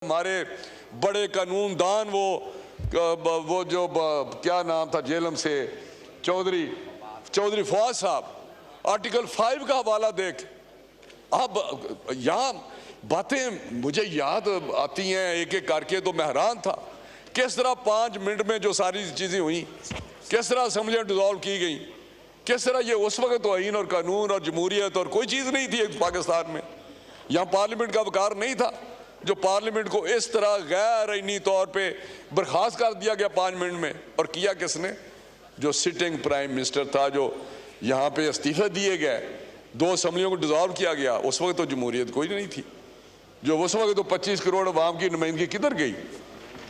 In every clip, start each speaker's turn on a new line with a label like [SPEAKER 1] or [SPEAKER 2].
[SPEAKER 1] ہمارے بڑے قانون دان وہ جو کیا نام تھا جیلم سے چودھری فواز صاحب، آرٹیکل 5 کا حوالہ دیکھ. اب یہاں باتیں مجھے یاد آتی ہیں ایک ایک کر کے، تو میں حیران تھا کس طرح 5 منٹ میں جو ساری چیزیں ہوئیں، کس طرح اسمبلیاں ڈیزالو کی گئیں، کس طرح یہ اس وقت تو آئین اور قانون اور جمہوریت اور کوئی چیز نہیں تھی پاکستان میں. یہاں پارلیمنٹ کا وقار نہیں تھا جو پارلیمنٹ کو اس طرح غیر آئینی طور پہ برخاست کر دیا گیا 5 منٹ میں. اور کیا کس نے؟ جو سٹنگ پرائم منسٹر تھا، جو یہاں پہ استعفے دیے گئے، 2 اسمبلیوں کو ڈیزالو کیا گیا. اس وقت تو جمہوریت کوئی نہیں تھی. جو اس وقت تو 25 کروڑ عوام کی نمائندگی کدھر گئی؟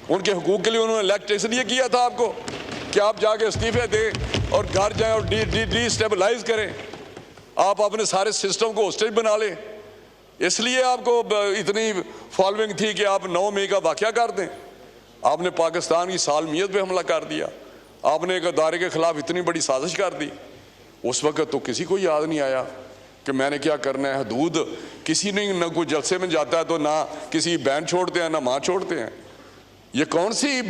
[SPEAKER 1] ان کے حقوق کے لیے انہوں نے الیکٹ اس لیے کیا تھا آپ کو کہ آپ جا کے استعفے دیں اور گھر جائیں اور ڈی اسٹیبلائز کریں. آپ اپنے سارے سسٹم کو ہوسٹیج بنا لیں. اس لیے آپ کو اتنی فالوئنگ تھی کہ آپ 9 مئی کا واقعہ کر دیں. آپ نے پاکستان کی سالمیت پہ حملہ کر دیا. آپ نے ایک ادارے کے خلاف اتنی بڑی سازش کر دی. اس وقت تو کسی کو یاد نہیں آیا کہ میں نے کیا کرنا ہے. حدود کسی نے نہ کوئی جلسے میں جاتا ہے تو نہ کسی بینڈ چھوڑتے ہیں نہ ماں چھوڑتے ہیں. یہ کون سی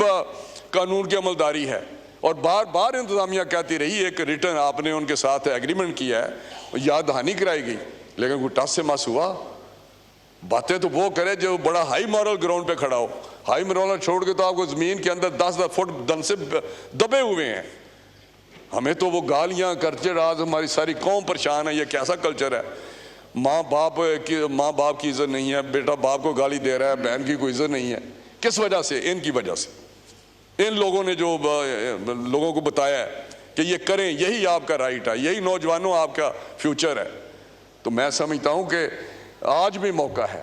[SPEAKER 1] قانون کی عملداری ہے؟ اور بار بار انتظامیہ کہتی رہی، ایک ریٹرن آپ نے ان کے ساتھ ایگریمنٹ کیا ہے، یاد دہانی کرائی گئی، لیکن کوئی ٹس سے مس ہوا؟ باتیں تو وہ کرے جو بڑا ہائی مورل گراؤنڈ پہ کھڑا ہو. ہائی مورل چھوڑ کے تو آپ کو زمین کے اندر 10 فٹ دن سے دبے ہوئے ہیں. ہمیں تو وہ گالیاں کرتے آج ہماری ساری قوم پریشان ہے. یہ کیسا کلچر ہے؟ ماں باپ کی عزت نہیں ہے، بیٹا باپ کو گالی دے رہا ہے، بہن کی کوئی عزت نہیں ہے. کس وجہ سے؟ ان کی وجہ سے. ان لوگوں نے جو لوگوں کو بتایا ہے کہ یہ کریں، یہی آپ کا رائٹ ہے، یہی نوجوانوں آپ کا فیوچر ہے. تو میں سمجھتا ہوں کہ آج بھی موقع ہے،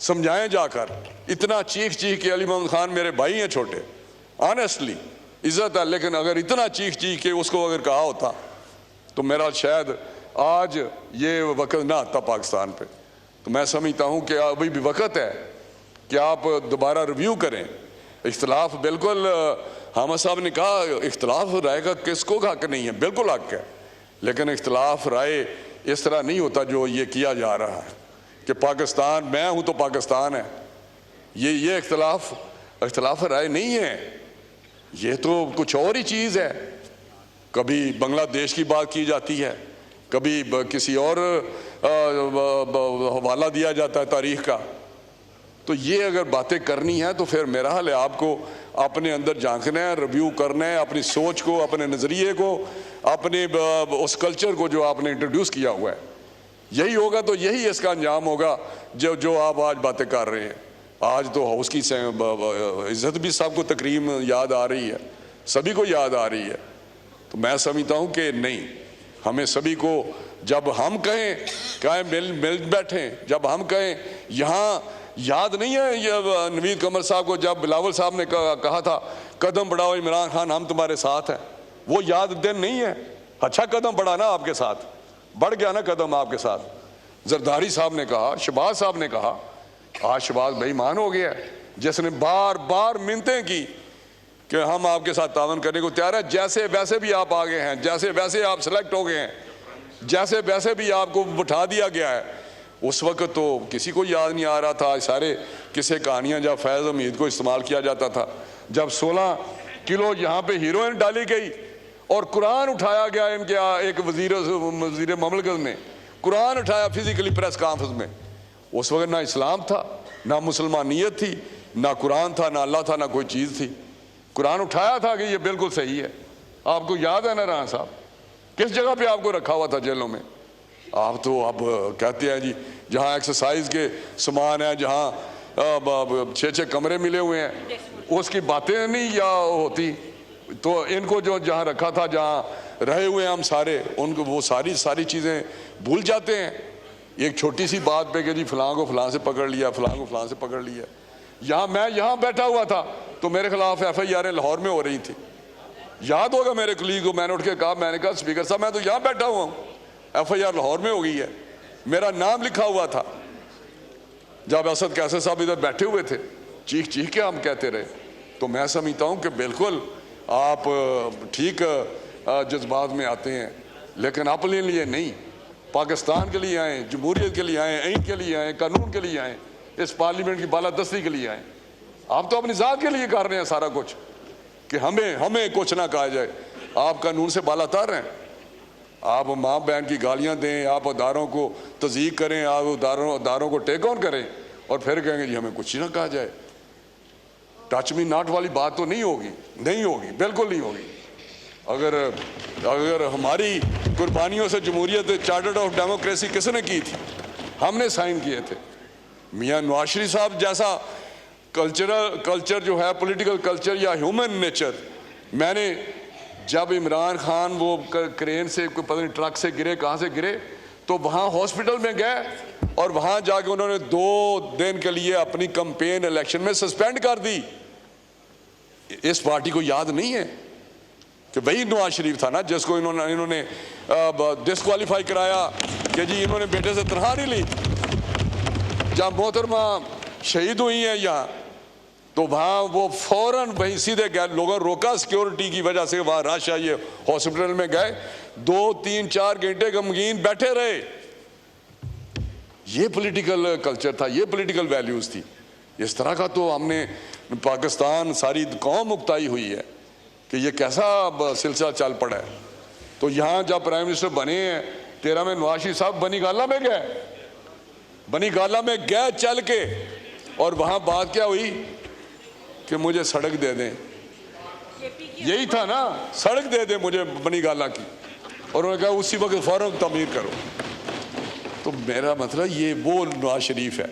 [SPEAKER 1] سمجھائیں جا کر. اتنا چیخ کے علی محمد خان میرے بھائی ہیں چھوٹے، آنیسٹلی عزت ہے، لیکن اگر اتنا چیخ کے اس کو اگر کہا ہوتا تو میرا شاید آج یہ وقت نہ آتا پاکستان پہ. تو میں سمجھتا ہوں کہ ابھی بھی وقت ہے کہ آپ دوبارہ ریویو کریں. اختلاف بالکل حامد صاحب نے کہا اختلاف رائے کا کس کو حق نہیں ہے، بالکل حق ہے، لیکن اختلاف رائے اس طرح نہیں ہوتا جو یہ کیا جا رہا ہے کہ پاکستان میں ہوں تو پاکستان ہے. یہ اختلاف رائے نہیں ہے، یہ تو کچھ اور ہی چیز ہے. کبھی بنگلہ دیش کی بات کی جاتی ہے، کبھی کسی اور حوالہ دیا جاتا ہے تاریخ کا. تو یہ اگر باتیں کرنی ہیں تو پھر میرا حال ہے آپ کو اپنے اندر جھانکنا ہے، ریویو کرنا ہے اپنی سوچ کو، اپنے نظریے کو، اپنے اس کلچر کو جو آپ نے انٹروڈیوس کیا ہوا ہے. یہی ہوگا تو یہی اس کا انجام ہوگا جو آپ آج باتیں کر رہے ہیں. آج تو ہاؤس کی عزت بھی سب کو تکریم یاد آ رہی ہے، سبھی کو یاد آ رہی ہے. تو میں سمجھتا ہوں کہ نہیں، ہمیں سبھی کو جب ہم کہیں مل بیٹھیں، جب ہم کہیں یہاں یاد نہیں ہے یہ نوید قمر صاحب کو جب بلاول صاحب نے کہا تھا قدم بڑھاؤ عمران خان ہم تمہارے ساتھ ہیں؟ وہ یاد دن نہیں ہے؟ اچھا قدم بڑھانا آپ کے ساتھ، بڑھ گیا نا قدم آپ کے ساتھ. زرداری صاحب نے کہا، شہباز صاحب نے کہا. آج شہباز بے ایمان ہو گیا جس نے بار بار منتیں کی کہ ہم آپ کے ساتھ تعاون کرنے کو تیار ہے. جیسے ویسے بھی آپ آگے ہیں، جیسے ویسے آپ سلیکٹ ہو گئے ہیں، جیسے ویسے بھی آپ کو بٹھا دیا گیا ہے. اس وقت تو کسی کو یاد نہیں آ رہا تھا. سارے قصے کہانیاں جب فیض حمید کو استعمال کیا جاتا تھا، جب 16 کلو یہاں پہ ہیروئن ڈالی گئی اور قرآن اٹھایا گیا ان کے ایک وزیر مملکت نے قرآن اٹھایا فزیکلی پریس کانفرنس میں. اس وقت نہ اسلام تھا، نہ مسلمانیت تھی، نہ قرآن تھا، نہ اللہ تھا، نہ کوئی چیز تھی. قرآن اٹھایا تھا کہ یہ بالکل صحیح ہے. آپ کو یاد ہے نا رانا صاحب کس جگہ پہ آپ کو رکھا ہوا تھا جیلوں میں؟ آپ تو اب کہتے ہیں جی جہاں ایکسرسائز کے سامان ہیں، جہاں 6 کمرے ملے ہوئے ہیں، اس کی باتیں نہیں یا ہوتی. تو ان کو جو جہاں رکھا تھا، جہاں رہے ہوئے ہیں ہم سارے، ان کو وہ ساری چیزیں بھول جاتے ہیں ایک چھوٹی سی بات پہ کہ جی فلاں کو فلاں سے پکڑ لیا، فلاں کو فلاں سے پکڑ لیا. میں یہاں بیٹھا ہوا تھا تو میرے خلاف FIR لاہور میں ہو رہی تھی. یاد ہوگا میرے کلیگ کو میں نے اٹھ کے کہا، میں نے کہا اسپیکر صاحب میں تو یہاں بیٹھا ہوا ہوں، FIR لاہور میں ہو گئی ہے، میرا نام لکھا ہوا تھا. جب اسد کیسر صاحب ادھر بیٹھے ہوئے تھے چیخ کے ہم کہتے رہے. تو میں سمجھتا ہوں کہ بالکل آپ ٹھیک جذبات میں آتے ہیں، لیکن اپنے لیے نہیں، پاکستان کے لیے آئیں، جمہوریت کے لیے آئیں، آئین کے لیے آئیں، قانون کے لیے آئیں، اس پارلیمنٹ کی بالادستی کے لیے آئیں. آپ تو اپنی ذات کے لیے کر رہے ہیں سارا کچھ کہ ہمیں کچھ نہ کہا جائے. آپ قانون سے بالا تر ہیں. آپ ماں بہن کی گالیاں دیں, آپ اداروں کو تضییق کریں, آپ اداروں کو ٹیک آن کریں اور پھر کہیں گے جی ہمیں کچھ نہ کہا جائے. ٹچ می ناٹ والی بات تو نہیں ہوگی, بالکل نہیں ہوگی. اگر ہماری قربانیوں سے جمہوریت چارٹر آف ڈیموکریسی کس نے کی تھی؟ ہم نے سائن کیے تھے. میاں نواز شریف صاحب جیسا کلچر جو ہے, پولیٹیکل کلچر یا ہیومن نیچر, میں نے جب عمران خان وہ کرین سے پتہ نہیں ٹرک سے گرے, کہاں سے گرے, تو وہاں ہاسپٹل میں گئے اور وہاں جا کے انہوں نے 2 دن کے لیے اپنی کمپین الیکشن میں سسپینڈ کر دی. اس پارٹی کو یاد نہیں ہے کہ وہی نواز شریف تھا نا جس کو انہوں نے ڈسکوالیفائی کرایا کہ جی انہوں نے بیٹے سے تنخواہ نہیں لی. جب محترمہ شہید ہوئی ہیں یہاں تو وہاں وہ فوراً وہیں سیدھے گئے, لوگوں روکا سیکیورٹی کی وجہ سے, وہاں رش آئی, ہاسپٹل میں گئے, 2-3-4 گھنٹے غمگین بیٹھے رہے. یہ پولیٹیکل کلچر تھا, یہ پولیٹیکل ویلیوز تھی. اس طرح کا تو ہم نے پاکستان ساری قوم مکتائی ہوئی ہے کہ یہ کیسا سلسلہ چل پڑا ہے. تو یہاں جب پرائم منسٹر بنے ہیں 13 میں, نواز شریف صاحب بنی گالہ میں گئے, بنی گالہ میں گئے چل کے, اور وہاں بات کیا ہوئی کہ مجھے سڑک دے دیں. یہی تھا نا, سڑک دے دیں مجھے بنی گالہ کی, اور انہوں نے کہا اسی وقت فوراً تعمیر کرو. تو میرا مطلب یہ وہ نواز شریف ہے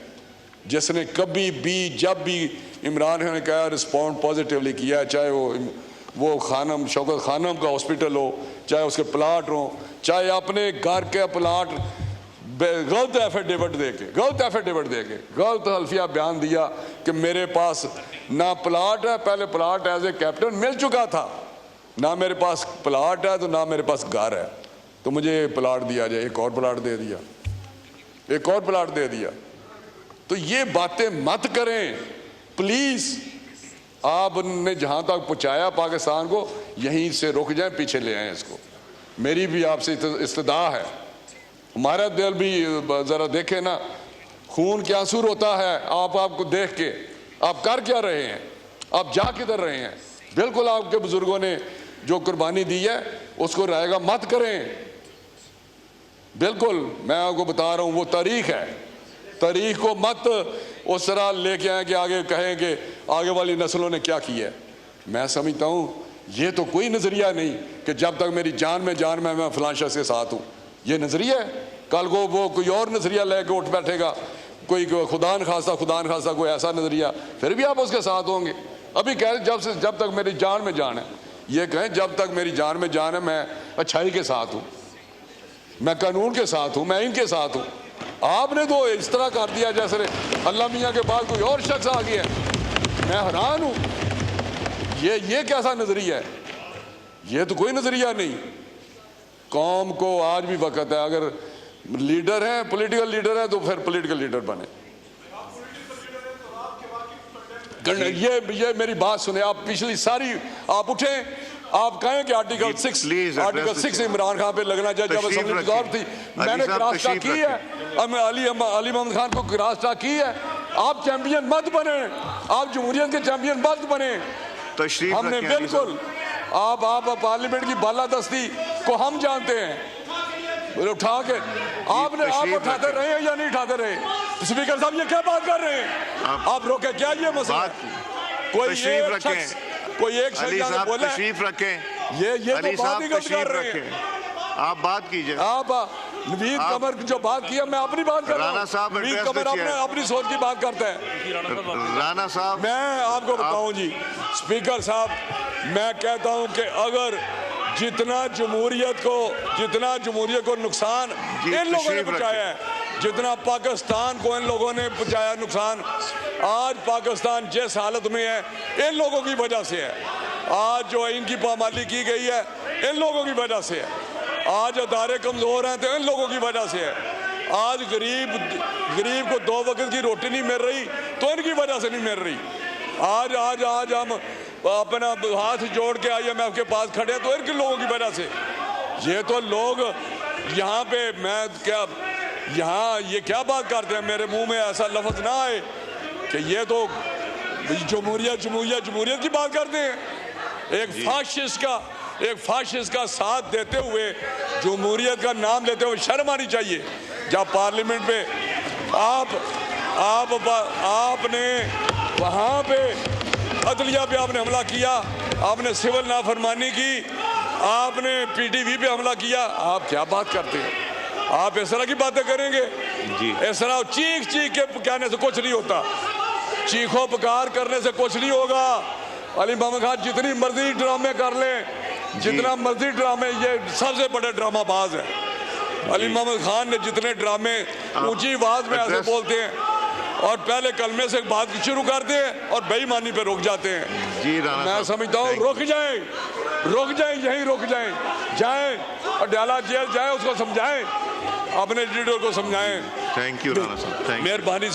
[SPEAKER 1] جس نے کبھی بھی جب بھی عمران خان نے کہا رسپونڈ پازیٹیولی کیا, چاہے وہ خانم شوکت خانم کا ہاسپٹل ہو, چاہے اس کے پلاٹ ہوں, چاہے اپنے گھر کے پلاٹ غلط ایفیڈیوٹ دے کے غلط حلفیہ بیان دیا کہ میرے پاس نہ پلاٹ ہے, پہلے پلاٹ ایز اے کیپٹن مل چکا تھا, نہ میرے پاس پلاٹ ہے تو نہ میرے پاس گھر ہے, تو مجھے پلاٹ دیا جائے. ایک اور پلاٹ دے دیا. تو یہ باتیں مت کریں پلیز. آپ نے جہاں تک پہنچایا پاکستان کو, یہیں سے رک جائیں, پیچھے لے آئیں اس کو. میری بھی آپ سے استدعا ہے, ہمارا دل بھی ذرا دیکھیں نا, خون کیا آنسو ہوتا ہے آپ کو دیکھ کے. آپ کر کیا رہے ہیں, آپ جا کدھر رہے ہیں؟ بالکل آپ کے بزرگوں نے جو قربانی دی ہے اس کو رائے گا مت کریں. بالکل میں آپ کو بتا رہا ہوں, وہ تاریخ ہے, تاریخ کو مت اس طرح لے کے آئیں کہ آگے کہیں کہ آگے والی نسلوں نے کیا کیا ہے. میں سمجھتا ہوں یہ تو کوئی نظریہ نہیں کہ جب تک میری جان میں میں فلاں شخص کے ساتھ ہوں. یہ نظریہ ہے. کل کو وہ کوئی اور نظریہ لے کے اٹھ بیٹھے گا, کوئی خدا نخواستہ کوئی ایسا نظریہ, پھر بھی آپ اس کے ساتھ ہوں گے. ابھی کہہ جب تک میری جان میں جان ہے, یہ کہیں جب تک میری جان میں جان ہے میں اچھائی کے ساتھ ہوں, میں قانون کے ساتھ ہوں, میں ان کے ساتھ ہوں. آپ نے تو اس طرح کر دیا جیسے اللہ میاں کے بعد کوئی اور شخص آ گیا ہے. میں حیران ہوں, یہ کیسا نظریہ ہے؟ یہ تو کوئی نظریہ نہیں. قوم کو آج بھی وقت ہے, اگر لیڈر ہیں, پولیٹیکل لیڈر ہیں, تو پھر پولیٹیکل لیڈر بنے. یہ میری بات سنیں, آپ پچھلی ساری آپ اٹھیں, آپ کہیں کہ آرٹیکل 6 عمران خان پہ لگنا چاہیے. جب اسمبلی دور تھی میں نے کراس ٹاک کی ہے, علی محمد خان کو کراس ٹاک کی ہے. آپ چیمپئن مت بنے, آپ جمہوریت کے چیمپئن مت بنے. ہم نے بالکل آپ پارلیمنٹ کی بالادستی کو ہم جانتے ہیں. اٹھا کے آپ اٹھاتے رہے ہیں یا نہیں اٹھاتے رہے؟ اسپیکر صاحب یہ کیا بات کر رہے ہیں آپ؟ روکے کیا یہ مسئلہ؟ کوئی ایک شخص بولا یہ تو بات ہی غلط کر رہے ہیں.
[SPEAKER 2] آپ بات کیجئے.
[SPEAKER 1] آپ نوید قمر جو بات کیا, میں اپنی بات کر رہا ہوں. نوید قمر اپنی سوچ کی بات کرتا ہے.
[SPEAKER 2] رانا صاحب
[SPEAKER 1] میں آپ کو بتاؤں جی اسپیکر صاحب, میں کہتا ہوں کہ اگر جتنا جمہوریت کو نقصان ان لوگوں نے پہنچایا ہے, جتنا پاکستان کو ان لوگوں نے پہنچایا نقصان, آج پاکستان جس حالت میں ہے ان لوگوں کی وجہ سے ہے. آج جو ان کی پامالی کی گئی ہے ان لوگوں کی وجہ سے ہے. آج ادارے کمزور ہیں تو ان لوگوں کی وجہ سے ہے. آج غریب کو 2 وقت کی روٹی نہیں مل رہی تو ان کی وجہ سے نہیں مل رہی. آج ہم اپنا ہاتھ جوڑ کے IMF کے پاس کھڑے ہیں تو ان کے لوگوں کی وجہ سے. یہ تو لوگ یہاں پہ یہ کیا بات کرتے ہیں, میرے منہ میں ایسا لفظ نہ آئے کہ یہ تو جمہوریت کی بات کرتے ہیں؟ ایک فاشسٹ کا ساتھ دیتے ہوئے جمہوریت کا نام لیتے ہوئے شرم آنی چاہیے. جب پارلیمنٹ پہ آپ نے وہاں پہ عدلیہ پہ آپ نے حملہ کیا, آپ نے سول نافرمانی کی, آپ نے پی ٹی وی پہ حملہ کیا, آپ کیا بات کرتے ہیں؟ آپ اس طرح کی باتیں کریں گے؟
[SPEAKER 2] جی
[SPEAKER 1] اس طرح چیخ کے کہنے سے کچھ نہیں ہوتا, چیخو پکار کرنے سے کچھ نہیں ہوگا. علی محمد خان جتنی مرضی ڈرامے کر لیں, جتنا مرضی ڈرامے, یہ سب سے بڑے ڈرامہ باز ہے. علی محمد خان نے جتنے ڈرامے اونچی آواز میں ایسے بولتے ہیں اور پہلے کلمے سے بات شروع کرتے ہیں اور بے ایمانی پہ رک جاتے ہیں.
[SPEAKER 2] جی رانا
[SPEAKER 1] میں
[SPEAKER 2] صاحب
[SPEAKER 1] سمجھتا ہوں رک جائیں, یہیں رک جائیں اور ڈالا جیل جائیں, اس کو سمجھائیں, اپنے لیڈر کو سمجھائیں.
[SPEAKER 2] تھینک یو رانا صاحب,
[SPEAKER 1] مہربانی.